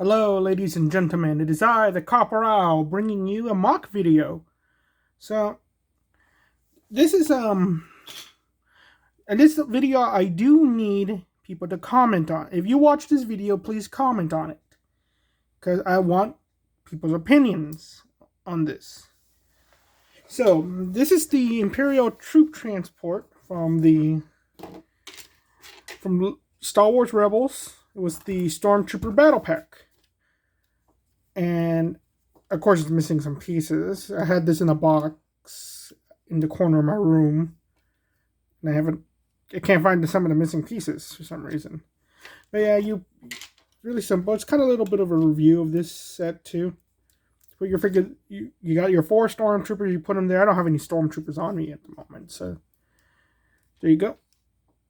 Hello, ladies and gentlemen. It is I, the Corporal, bringing you a mock video. So, this is, in this video, I do need people to comment on it. If you watch this video, please comment on it. Because I want people's opinions on this. So, this is the Imperial troop transport from Star Wars Rebels. It was the Stormtrooper Battle Pack. And of course it's missing some pieces. I had this in a box in the corner of my room, and I can't find some of the missing pieces for some reason. But yeah, really simple. It's kind of a little bit of a review of this set too. But you got your 4 stormtroopers, you put them there. I don't have any stormtroopers on me at the moment, so there you go.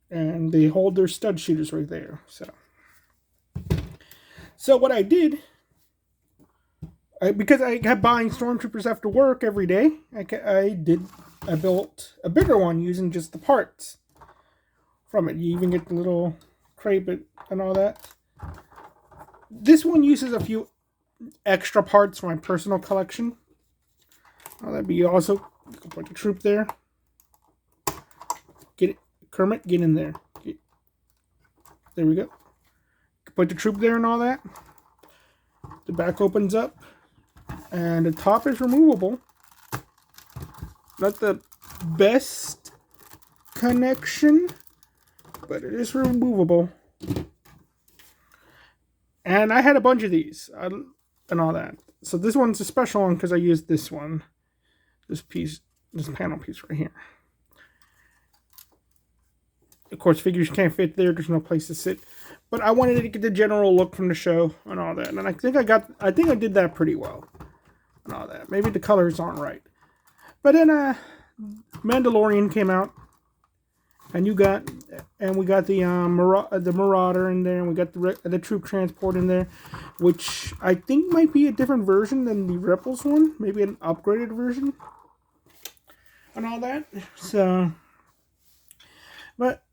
And they hold their stud shooters right there. So what I did, because I kept buying stormtroopers after work every day, I built a bigger one using just the parts from it. You even get the little crate and all that. This one uses a few extra parts from my personal collection. That'd be also, you can put the troop there. Get it, Kermit, get in there. There we go. Put the troop there and all that. The back opens up. And the top is removable. Not the best connection, but it is removable. And I had a bunch of these and all that. So this one's a special one because I used this one. This panel piece right here. Of course, figures can't fit there. There's no place to sit. But I wanted to get the general look from the show and all that. And I think I did that pretty well. And all that. Maybe the colors aren't right. But then Mandalorian came out. And we got the Marauder in there, and we got the troop transport in there, which I think might be a different version than the Rebels one, maybe an upgraded version, and all that. So, but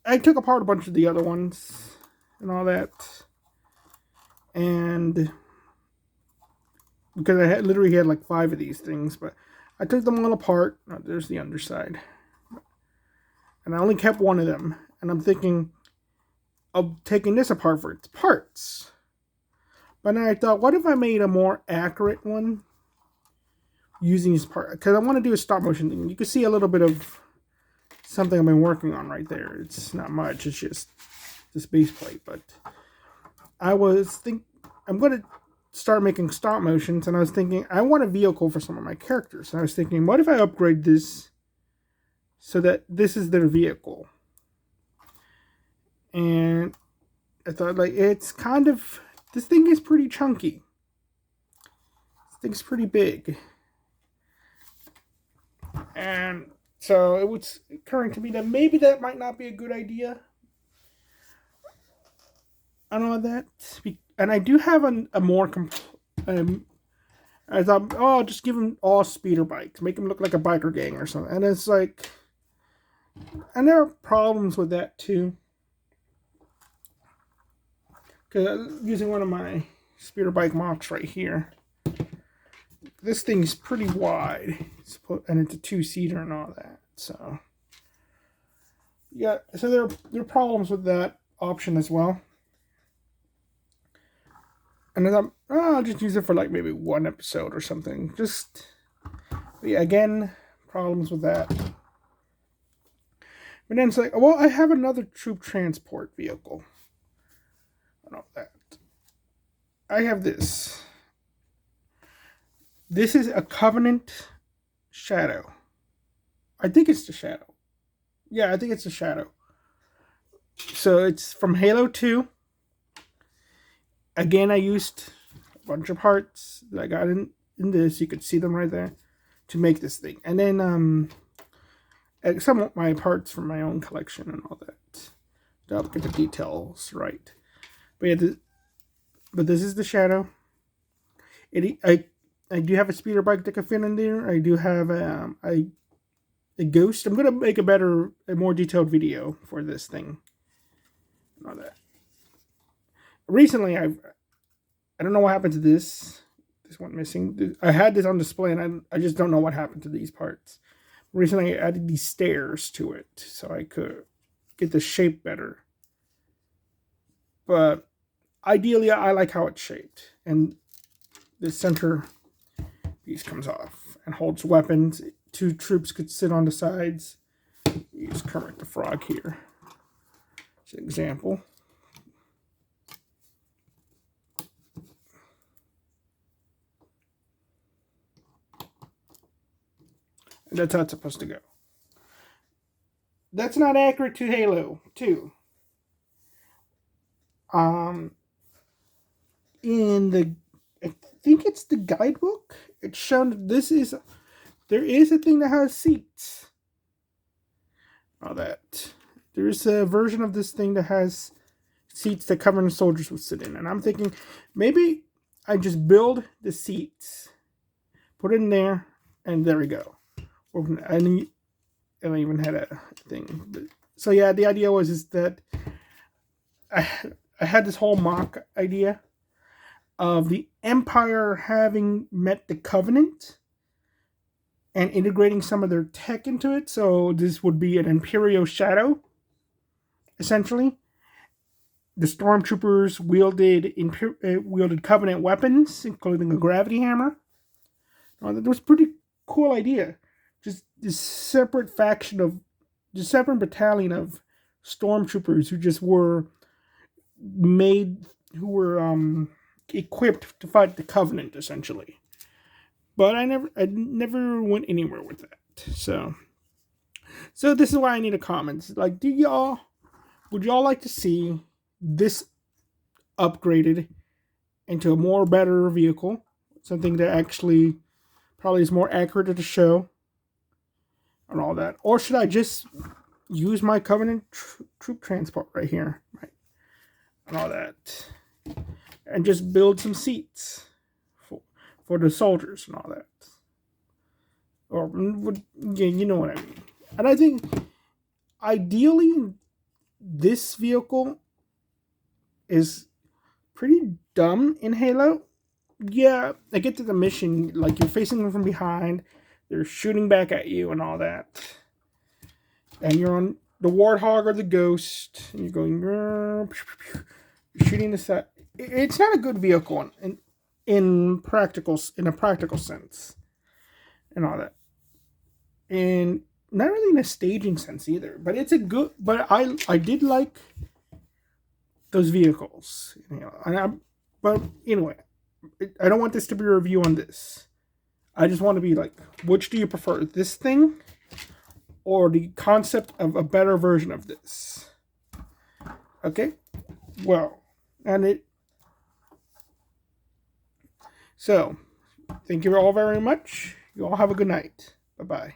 I took apart a bunch of the other ones and all that, and because I literally had like 5 of these things, but I took them all apart. Oh, there's the underside. And I only kept one of them. And I'm thinking of taking this apart for its parts. But then I thought, what if I made a more accurate one using these parts? Because I want to do a stop motion thing. You can see a little bit of something I've been working on right there. It's not much. It's just this base plate. But I'm going to start making stop motions. And I was thinking, I want a vehicle for some of my characters. And I was thinking, what if I upgrade this so that this is their vehicle? And I thought, like, it's kind of, this thing is pretty chunky. This thing's pretty big. And so it was occurring to me that maybe that might not be a good idea. I don't know that. And I do have a more I thought, oh, just give them all speeder bikes. Make them look like a biker gang or something. And it's like, and there are problems with that too. Because I'm using one of my speeder bike mocks right here. This thing's pretty wide. And it's a 2-seater and all that. So, yeah. So there are problems with that option as well. And I thought, oh, I'll just use it for like maybe 1 episode or something. Yeah, again, problems with that. But then it's like, well, I have another troop transport vehicle. I know that. I have this. This is a Covenant Shadow. I think it's the Shadow. Yeah, I think it's the Shadow. So it's from Halo 2. Again, I used a bunch of parts that I got in this. You could see them right there to make this thing. And then some of my parts from my own collection and all that. I'll get the details right. But yeah, but this is the Shadow. I do have a speeder bike that can fit in there. I do have a Ghost. I'm gonna make a more detailed video for this thing. And all that. recently I don't know what happened to this. This one missing. I had this on display, and I just don't know what happened to these parts. Recently, I added these stairs to it so I could get the shape better. But ideally, I like how it's shaped. And the center piece comes off and holds weapons. 2 troops could sit on the sides. Use Kermit the Frog here as an example. And that's how it's supposed to go. That's not accurate to Halo 2. In the, I think it's the guidebook, it's shown there is a thing that has seats. All that. There's a version of this thing that has seats that common soldiers would sit in. And I'm thinking, maybe I just build the seats, put it in there, and there we go. And I even had a thing. So yeah, the idea is that I had this whole mock idea of the Empire having met the Covenant and integrating some of their tech into it. So this would be an Imperial shadow, essentially. The stormtroopers wielded Covenant weapons, including a gravity hammer. That was a pretty cool idea. Just this separate separate battalion of stormtroopers who just were equipped to fight the Covenant, essentially. But I never went anywhere with that. So this is why I need a comment. Like, would y'all like to see this upgraded into a more better vehicle? Something that actually probably is more accurate to the show and all that. Or should I just use my Covenant troop transport right here? Right. And all that. And just build some seats for the soldiers and all that. Or, yeah, you know what I mean. And I think, ideally, this vehicle is pretty dumb in Halo. Yeah, I get to the mission, like, you're facing them from behind, they're shooting back at you and all that. And you're on the Warthog or the Ghost, and you're going, you're shooting the set. It's not a good vehicle in a practical sense and all that, and not really in a staging sense either. But it's a good. But I did like those vehicles, but anyway, I don't want this to be a review on this. I just want to be like, which do you prefer, this thing or the concept of a better version of this? Okay, well, so thank you all very much. You all have a good night. Bye-bye.